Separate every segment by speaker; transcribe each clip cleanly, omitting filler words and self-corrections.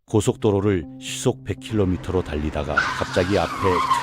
Speaker 1: 고속도로를 시속 100km로 달리다가 갑자기 앞에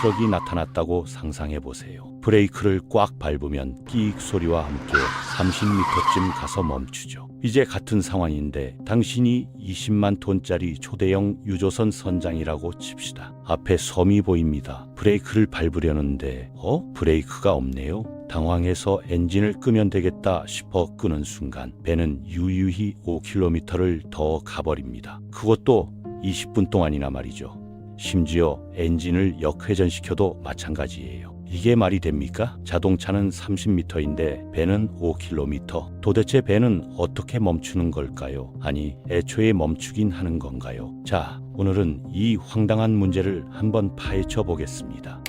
Speaker 1: 트럭이 나타났다고 상상해 보세요. 브레이크를 꽉 밟으면 끼익 소리와 함께 30m쯤 가서 멈추죠. 이제 같은 상황인데 당신이 20만 톤짜리 초대형 유조선 선장이라고 칩시다. 앞에 섬이 보입니다. 브레이크를 밟으려는데 브레이크가 없네요. 당황해서 엔진을 끄면 되겠다 싶어 끄는 순간 배는 유유히 5km를 더 가버립니다. 그것도 20분 동안이나 말이죠. 심지어 엔진을 역회전시켜도 마찬가지예요. 이게 말이 됩니까? 자동차는 30m인데 배는 5km. 도대체 배는 어떻게 멈추는 걸까요? 아니, 애초에 멈추긴 하는 건가요? 자, 오늘은 이 황당한 문제를 한번 파헤쳐 보겠습니다.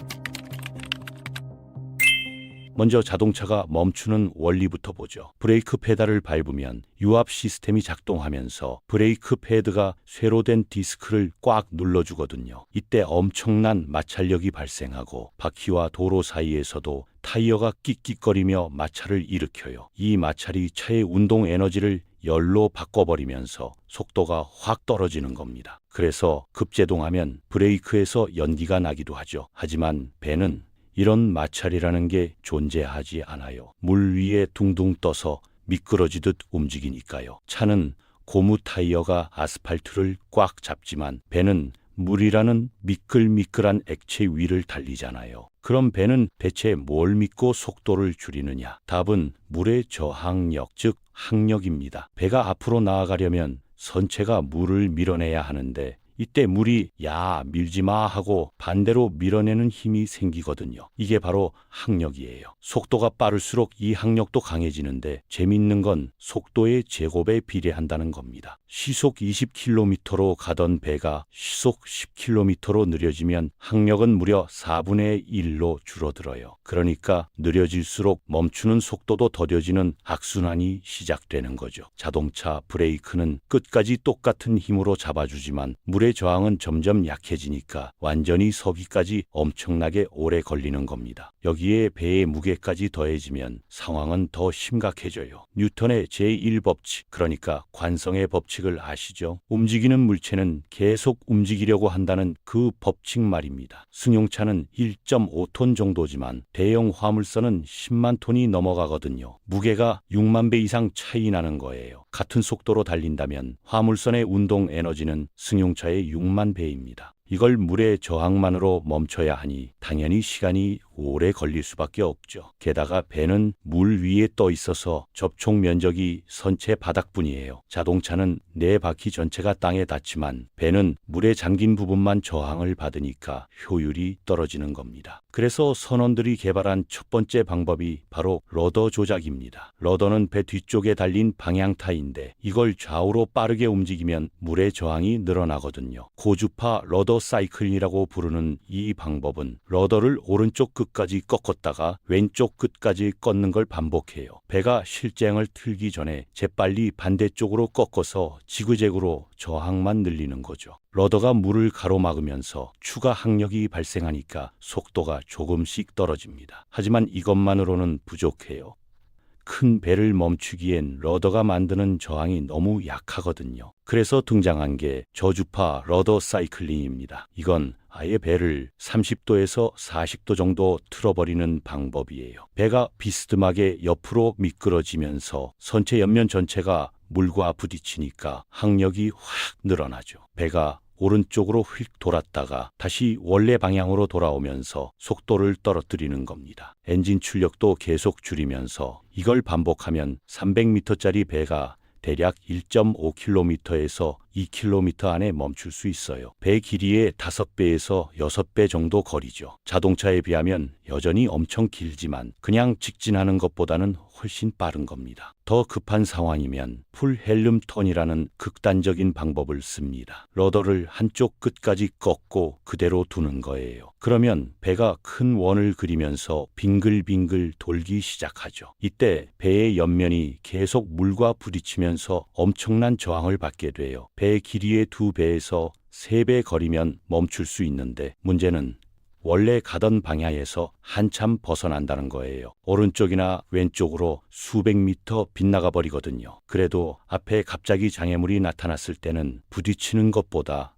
Speaker 1: 먼저 자동차가 멈추는 원리부터 보죠. 브레이크 페달을 밟으면 유압 시스템이 작동하면서 브레이크 패드가 쇠로 된 디스크를 꽉 눌러주거든요. 이때 엄청난 마찰력이 발생하고 바퀴와 도로 사이에서도 타이어가 끽끽거리며 마찰을 일으켜요. 이 마찰이 차의 운동 에너지를 열로 바꿔버리면서 속도가 확 떨어지는 겁니다. 그래서 급제동하면 브레이크에서 연기가 나기도 하죠. 하지만 배는 이런 마찰이라는 게 존재하지 않아요. 물 위에 둥둥 떠서 미끄러지듯 움직이니까요. 차는 고무 타이어가 아스팔트를 꽉 잡지만 배는 물이라는 미끌미끌한 액체 위를 달리잖아요. 그럼 배는 대체 뭘 믿고 속도를 줄이느냐? 답은 물의 저항력, 즉 항력입니다. 배가 앞으로 나아가려면 선체가 물을 밀어내야 하는데 이때 물이 야 밀지마 하고 반대로 밀어내는 힘이 생기거든요. 이게 바로 항력이에요. 속도가 빠를수록 이 항력도 강해지는데 재밌는 건 속도의 제곱에 비례한다는 겁니다. 시속 20km로 가던 배가 시속 10km로 느려지면 항력은 무려 4분의 1로 줄어들어요. 그러니까 느려질수록 멈추는 속도도 더뎌지는 악순환이 시작되는 거죠. 자동차 브레이크는 끝까지 똑같은 힘으로 잡아주지만 물의 저항은 점점 약해지니까 완전히 서기까지 엄청나게 오래 걸리는 겁니다. 여기에 배의 무게까지 더해지면 상황은 더 심각해져요. 뉴턴의 제1법칙, 그러니까 관성의 법칙을 아시죠? 움직이는 물체는 계속 움직이려고 한다는 그 법칙 말입니다. 승용차는 1.5톤 정도지만 대형 화물선은 10만 톤이 넘어가거든요. 무게가 6만 배 이상 차이 나는 거예요. 같은 속도로 달린다면 화물선의 운동 에너지는 승용차의 6만 배입니다. 이걸 물의 저항만으로 멈춰야 하니 당연히 시간이 오래 걸릴 수밖에 없죠. 게다가 배는 물 위에 떠 있어서 접촉 면적이 선체 바닥뿐이에요. 자동차는 네 바퀴 전체가 땅에 닿지만 배는 물에 잠긴 부분만 저항을 받으니까 효율이 떨어지는 겁니다. 그래서 선원들이 개발한 첫 번째 방법이 바로 러더 조작입니다. 러더는 배 뒤쪽에 달린 방향타인데 이걸 좌우로 빠르게 움직이면 물의 저항이 늘어나거든요. 고주파 러더 사이클이라고 부르는 이 방법은 러더를 오른쪽 끝까지 꺾었다가 왼쪽 끝까지 꺾는 걸 반복해요. 배가 실쟁을 틀기 전에 재빨리 반대쪽으로 꺾어서 지그재그로 저항만 늘리는 거죠. 러더가 물을 가로막으면서 추가 항력이 발생하니까 속도가 조금씩 떨어집니다. 하지만 이것만으로는 부족해요. 큰 배를 멈추기엔 러더가 만드는 저항이 너무 약하거든요. 그래서 등장한 게 저주파 러더 사이클링입니다. 이건 아예 배를 30도에서 40도 정도 틀어버리는 방법이에요. 배가 비스듬하게 옆으로 미끄러지면서 선체 옆면 전체가 물과 부딪히니까 항력이 확 늘어나죠. 배가 오른쪽으로 휙 돌았다가 다시 원래 방향으로 돌아오면서 속도를 떨어뜨리는 겁니다. 엔진 출력도 계속 줄이면서 이걸 반복하면 300m짜리 배가 대략 1.5km에서 2km 안에 멈출 수 있어요. 배 길이의 5배에서 6배 정도 거리죠. 자동차에 비하면 여전히 엄청 길지만 그냥 직진하는 것보다는 훨씬 빠른 겁니다. 더 급한 상황이면 풀 헬름 턴이라는 극단적인 방법을 씁니다. 러더를 한쪽 끝까지 꺾고 그대로 두는 거예요. 그러면 배가 큰 원을 그리면서 빙글빙글 돌기 시작하죠. 이때 배의 옆면이 계속 물과 부딪히면서 엄청난 저항을 받게 돼요. 배 길이의 2배에서 3배 거리면 멈출 수 있는데 문제는 원래 가던 방향에서 한참 벗어난다는 거예요. 오른쪽이나 왼쪽으로 수백 미터 빗나가 버리거든요. 그래도 앞에 갑자기 장애물이 나타났을 때는 부딪히는 것보다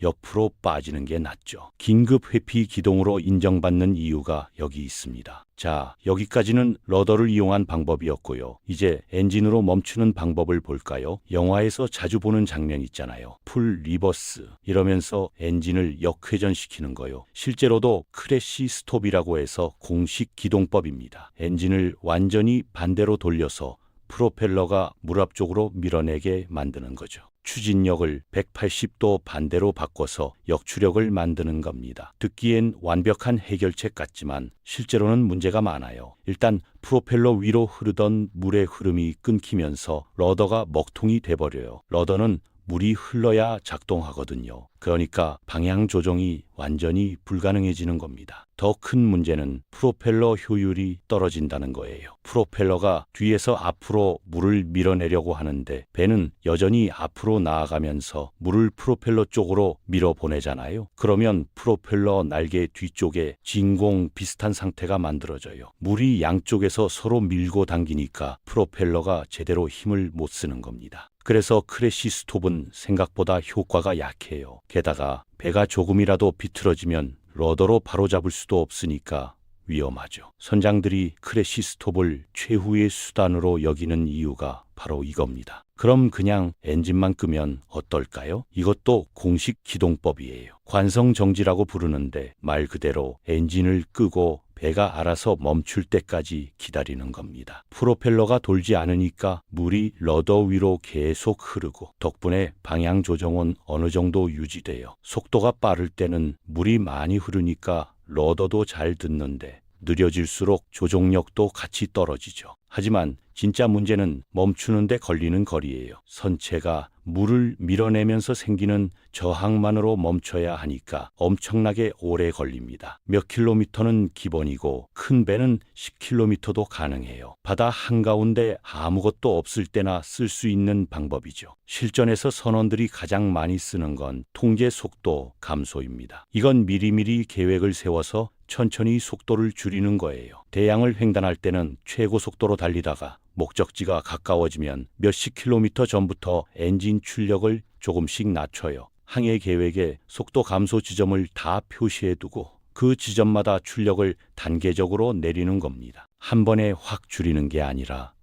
Speaker 1: 옆으로 빠지는 게 낫죠. 긴급 회피 기동으로 인정받는 이유가 여기 있습니다. 자, 여기까지는 러더를 이용한 방법이었고요. 이제 엔진으로 멈추는 방법을 볼까요? 영화에서 자주 보는 장면 있잖아요. 풀 리버스 이러면서 엔진을 역회전시키는 거요. 실제로도 크래시 스톱이라고 해서 공식 기동법입니다. 엔진을 완전히 반대로 돌려서 프로펠러가 물 앞쪽으로 밀어내게 만드는 거죠. 추진력을 180도 반대로 바꿔서 역추력을 만드는 겁니다. 듣기엔 완벽한 해결책 같지만 실제로는 문제가 많아요. 일단 프로펠러 위로 흐르던 물의 흐름이 끊기면서 러더가 먹통이 돼버려요. 러더는 물이 흘러야 작동하거든요. 그러니까 방향 조정이 완전히 불가능해지는 겁니다. 더 큰 문제는 프로펠러 효율이 떨어진다는 거예요. 프로펠러가 뒤에서 앞으로 물을 밀어내려고 하는데 배는 여전히 앞으로 나아가면서 물을 프로펠러 쪽으로 밀어보내잖아요. 그러면 프로펠러 날개 뒤쪽에 진공 비슷한 상태가 만들어져요. 물이 양쪽에서 서로 밀고 당기니까 프로펠러가 제대로 힘을 못 쓰는 겁니다. 그래서 크래시 스톱은 생각보다 효과가 약해요. 게다가 배가 조금이라도 비틀어지면 러더로 바로잡을 수도 없으니까 위험하죠. 선장들이 크래시 스톱을 최후의 수단으로 여기는 이유가 바로 이겁니다. 그럼 그냥 엔진만 끄면 어떨까요? 이것도 공식 기동법이에요. 관성정지라고 부르는데 말 그대로 엔진을 끄고 배가 알아서 멈출 때까지 기다리는 겁니다. 프로펠러가 돌지 않으니까 물이 러더 위로 계속 흐르고 덕분에 방향 조정은 어느 정도 유지돼요. 속도가 빠를 때는 물이 많이 흐르니까 러더도 잘 듣는데 느려질수록 조종력도 같이 떨어지죠. 하지만 진짜 문제는 멈추는 데 걸리는 거리예요. 선체가 물을 밀어내면서 생기는 저항만으로 멈춰야 하니까 엄청나게 오래 걸립니다. 몇 킬로미터는 기본이고 큰 배는 10킬로미터도 가능해요. 바다 한가운데 아무것도 없을 때나 쓸 수 있는 방법이죠. 실전에서 선원들이 가장 많이 쓰는 건 통제 속도 감소입니다. 이건 미리미리 계획을 세워서 천천히 속도를 줄이는 거예요. 대양을 횡단할 때는 최고 속도로 달리다가 목적지가 가까워지면 몇십 킬로미터 전부터 엔진 출력을 조금씩 낮춰요. 항해 계획에 속도 감소 지점을 다 표시해두고 그 지점마다 출력을 단계적으로 내리는 겁니다. 한 번에 확 줄이는 게 아니라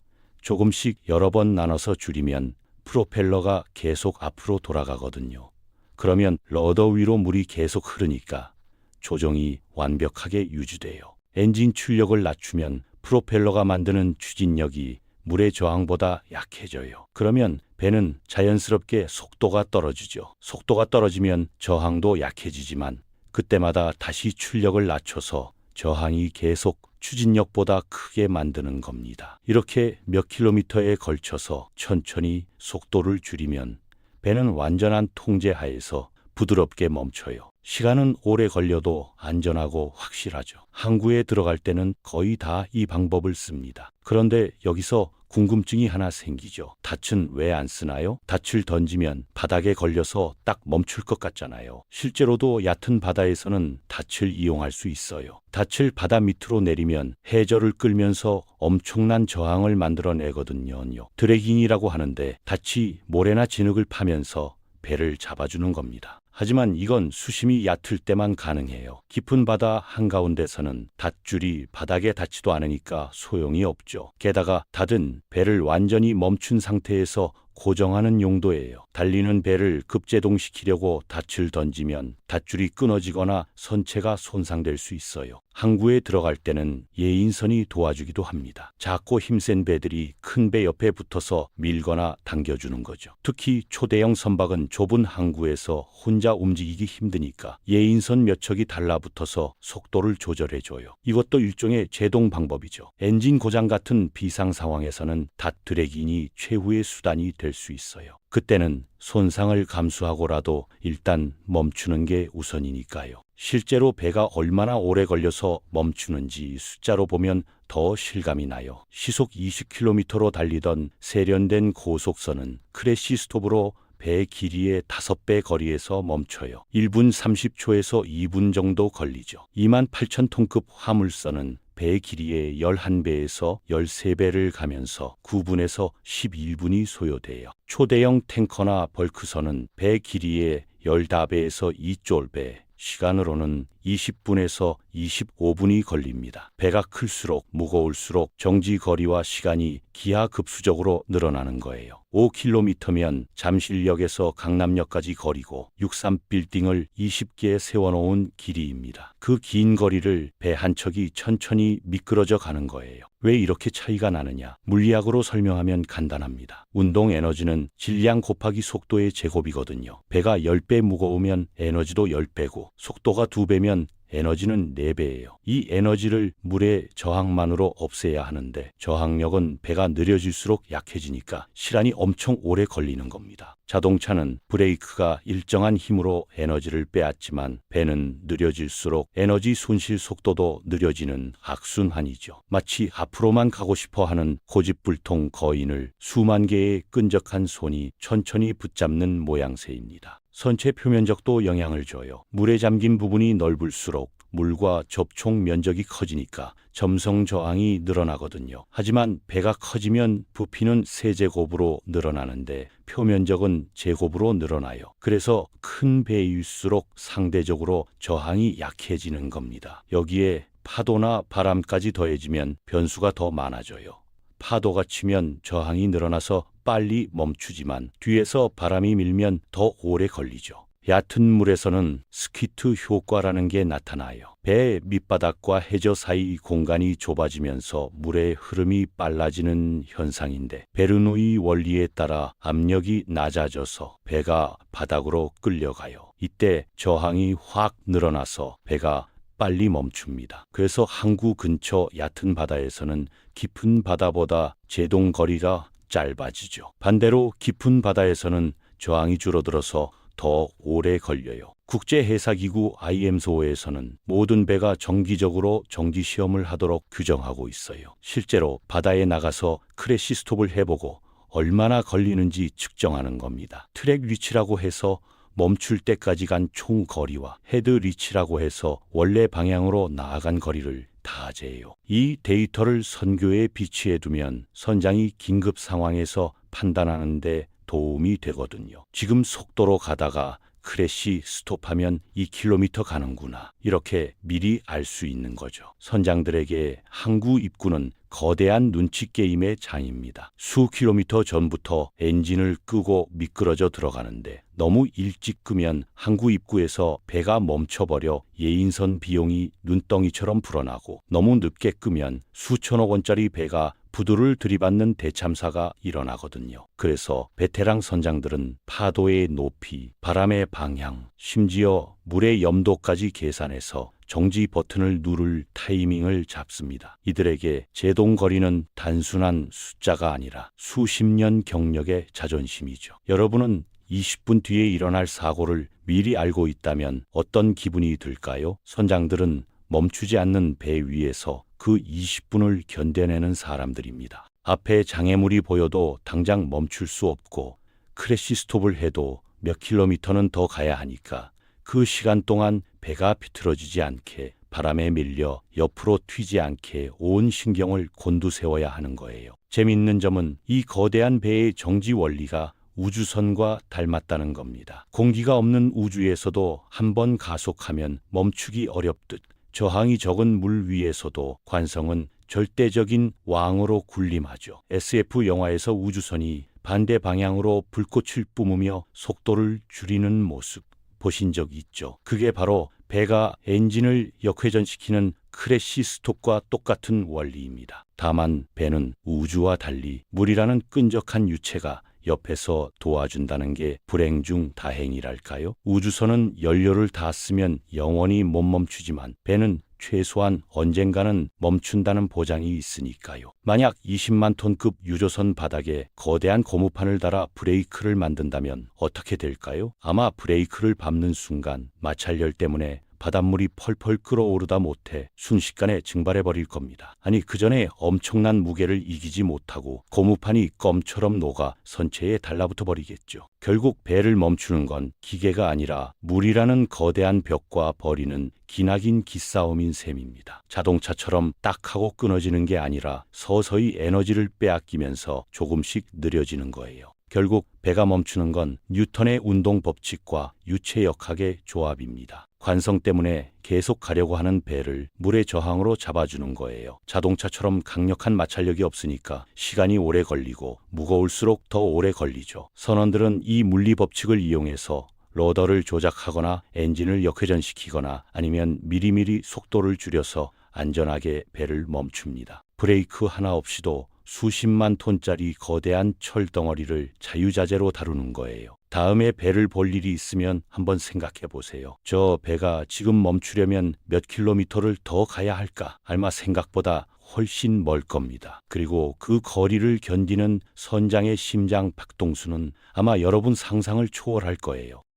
Speaker 1: 조금씩 여러 번 나눠서 줄이면 프로펠러가 계속 앞으로 돌아가거든요. 그러면 러더 위로 물이 계속 흐르니까 조종이 완벽하게 유지돼요. 엔진 출력을 낮추면 프로펠러가 만드는 추진력이 물의 저항보다 약해져요. 그러면 배는 자연스럽게 속도가 떨어지죠. 속도가 떨어지면 저항도 약해지지만 그때마다 다시 출력을 낮춰서 저항이 계속 추진력보다 크게 만드는 겁니다. 이렇게 몇 킬로미터에 걸쳐서 천천히 속도를 줄이면 배는 완전한 통제 하에서 부드럽게 멈춰요. 시간은 오래 걸려도 안전하고 확실하죠. 항구에 들어갈 때는 거의 다 이 방법을 씁니다. 그런데 여기서 궁금증이 하나 생기죠. 닻은 왜 안 쓰나요? 닻을 던지면 바닥에 걸려서 딱 멈출 것 같잖아요. 실제로도 얕은 바다에서는 닻을 이용할 수 있어요. 닻을 바다 밑으로 내리면 해저를 끌면서 엄청난 저항을 만들어내거든요. 드래깅이라고 하는데 닻이 모래나 진흙을 파면서 배를 잡아주는 겁니다. 하지만 이건 수심이 얕을 때만 가능해요. 깊은 바다 한가운데서는 닷줄이 바닥에 닿지도 않으니까 소용이 없죠. 게다가 닷은 배를 완전히 멈춘 상태에서 고정하는 용도예요. 달리는 배를 급제동시키려고 닷을 던지면 닷줄이 끊어지거나 선체가 손상될 수 있어요. 항구에 들어갈 때는 예인선이 도와주기도 합니다. 작고 힘센 배들이 큰 배 옆에 붙어서 밀거나 당겨주는 거죠. 특히 초대형 선박은 좁은 항구에서 혼자 움직이기 힘드니까 예인선 몇 척이 달라붙어서 속도를 조절해줘요. 이것도 일종의 제동 방법이죠. 엔진 고장 같은 비상 상황에서는 닷 드래깅이 최후의 수단이 될 수 있어요. 그때는 손상을 감수하고라도 일단 멈추는 게 우선이니까요. 실제로 배가 얼마나 오래 걸려서 멈추는지 숫자로 보면 더 실감이 나요. 시속 20km로 달리던 세련된 고속선은 크래시 스톱으로 배 길이의 5배 거리에서 멈춰요. 1분 30초에서 2분 정도 걸리죠. 28,000톤급 화물선은 배 길이의 11배에서 13배를 가면서 9분에서 11분이 소요돼요. 초대형 탱커나 벌크선은 배 길이의 15배에서 2쫄배, 시간으로는 20분에서 25분이 걸립니다. 배가 클수록 무거울수록 정지 거리와 시간이 기하급수적으로 늘어나는 거예요. 5km면 잠실역에서 강남역까지 거리고 63빌딩을 20개 세워놓은 길이입니다. 그 긴 거리를 배 한 척이 천천히 미끄러져 가는 거예요. 왜 이렇게 차이가 나느냐? 물리학으로 설명하면 간단합니다. 운동 에너지는 질량 곱하기 속도의 제곱이거든요. 배가 10배 무거우면 에너지도 10배고 속도가 2배면 에너지는 4배예요. 이 에너지를 물의 저항만으로 없애야 하는데 저항력은 배가 느려질수록 약해지니까 시간이 엄청 오래 걸리는 겁니다. 자동차는 브레이크가 일정한 힘으로 에너지를 빼앗지만 배는 느려질수록 에너지 손실 속도도 느려지는 악순환이죠. 마치 앞으로만 가고 싶어 하는 고집불통 거인을 수만 개의 끈적한 손이 천천히 붙잡는 모양새입니다. 선체 표면적도 영향을 줘요. 물에 잠긴 부분이 넓을수록 물과 접촉 면적이 커지니까 점성 저항이 늘어나거든요. 하지만 배가 커지면 부피는 세제곱으로 늘어나는데 표면적은 제곱으로 늘어나요. 그래서 큰 배일수록 상대적으로 저항이 약해지는 겁니다. 여기에 파도나 바람까지 더해지면 변수가 더 많아져요. 파도가 치면 저항이 늘어나서 빨리 멈추지만 뒤에서 바람이 밀면 더 오래 걸리죠. 얕은 물에서는 스퀴트 효과라는 게 나타나요. 배 밑바닥과 해저 사이 공간이 좁아지면서 물의 흐름이 빨라지는 현상인데 베르노이 원리에 따라 압력이 낮아져서 배가 바닥으로 끌려가요. 이때 저항이 확 늘어나서 배가 빨리 멈춥니다. 그래서 항구 근처 얕은 바다에서는 깊은 바다보다 제동 거리가 짧아지죠. 반대로 깊은 바다에서는 저항이 줄어들어서 더 오래 걸려요. 국제해사기구 IMSO에서는 모든 배가 정기적으로 정지 시험을 하도록 규정하고 있어요. 실제로 바다에 나가서 크래시 스톱을 해보고 얼마나 걸리는지 측정하는 겁니다. 트랙 리치라고 해서 멈출 때까지 간 총 거리와 헤드 리치라고 해서 원래 방향으로 나아간 거리를 다 재요. 이 데이터를 선교에 비치해 두면 선장이 긴급 상황에서 판단하는 데 도움이 되거든요. 지금 속도로 가다가 크래시 스톱하면 2km 가는구나. 이렇게 미리 알 수 있는 거죠. 선장들에게 항구 입구는 거대한 눈치 게임의 장입니다. 수 킬로미터 전부터 엔진을 끄고 미끄러져 들어가는데 너무 일찍 끄면 항구 입구에서 배가 멈춰버려 예인선 비용이 눈덩이처럼 불어나고 너무 늦게 끄면 수천억 원짜리 배가 부두를 들이받는 대참사가 일어나거든요. 그래서 베테랑 선장들은 파도의 높이, 바람의 방향, 심지어 물의 염도까지 계산해서 정지 버튼을 누를 타이밍을 잡습니다. 이들에게 제동거리는 단순한 숫자가 아니라 수십 년 경력의 자존심이죠. 여러분은 20분 뒤에 일어날 사고를 미리 알고 있다면 어떤 기분이 들까요? 선장들은 멈추지 않는 배 위에서 그 20분을 견뎌내는 사람들입니다. 앞에 장애물이 보여도 당장 멈출 수 없고 크래시 스톱을 해도 몇 킬로미터는 더 가야 하니까 그 시간 동안 배가 비틀어지지 않게 바람에 밀려 옆으로 튀지 않게 온 신경을 곤두세워야 하는 거예요. 재밌는 점은 이 거대한 배의 정지 원리가 우주선과 닮았다는 겁니다. 공기가 없는 우주에서도 한번 가속하면 멈추기 어렵듯 저항이 적은 물 위에서도 관성은 절대적인 왕으로 군림하죠. SF 영화에서 우주선이 반대 방향으로 불꽃을 뿜으며 속도를 줄이는 모습 보신 적 있죠? 그게 바로 배가 엔진을 역회전시키는 크래시 스톱과 똑같은 원리입니다. 다만 배는 우주와 달리 물이라는 끈적한 유체가 옆에서 도와준다는 게 불행 중 다행이랄까요? 우주선은 연료를 다 쓰면 영원히 못 멈추지만 배는 최소한 언젠가는 멈춘다는 보장이 있으니까요. 만약 20만 톤급 유조선 바닥에 거대한 고무판을 달아 브레이크를 만든다면 어떻게 될까요? 아마 브레이크를 밟는 순간 마찰열 때문에 바닷물이 펄펄 끓어오르다 못해 순식간에 증발해 버릴 겁니다. 아니 그 전에 엄청난 무게를 이기지 못하고 고무판이 껌처럼 녹아 선체에 달라붙어 버리겠죠. 결국 배를 멈추는 건 기계가 아니라 물이라는 거대한 벽과 벌이는 기나긴 기싸움인 셈입니다. 자동차처럼 딱 하고 끊어지는 게 아니라 서서히 에너지를 빼앗기면서 조금씩 느려지는 거예요. 결국 배가 멈추는 건 뉴턴의 운동 법칙과 유체역학의 조합입니다. 관성 때문에 계속 가려고 하는 배를 물의 저항으로 잡아주는 거예요. 자동차처럼 강력한 마찰력이 없으니까 시간이 오래 걸리고 무거울수록 더 오래 걸리죠. 선원들은 이 물리 법칙을 이용해서 러더를 조작하거나 엔진을 역회전시키거나 아니면 미리미리 속도를 줄여서 안전하게 배를 멈춥니다. 브레이크 하나 없이도 수십만 톤짜리 거대한 철덩어리를 자유자재로 다루는 거예요. 다음에 배를 볼 일이 있으면 한번 생각해 보세요. 저 배가 지금 멈추려면 몇 킬로미터를 더 가야 할까? 아마 생각보다 훨씬 멀 겁니다. 그리고 그 거리를 견디는 선장의 심장 박동수는 아마 여러분 상상을 초월할 거예요.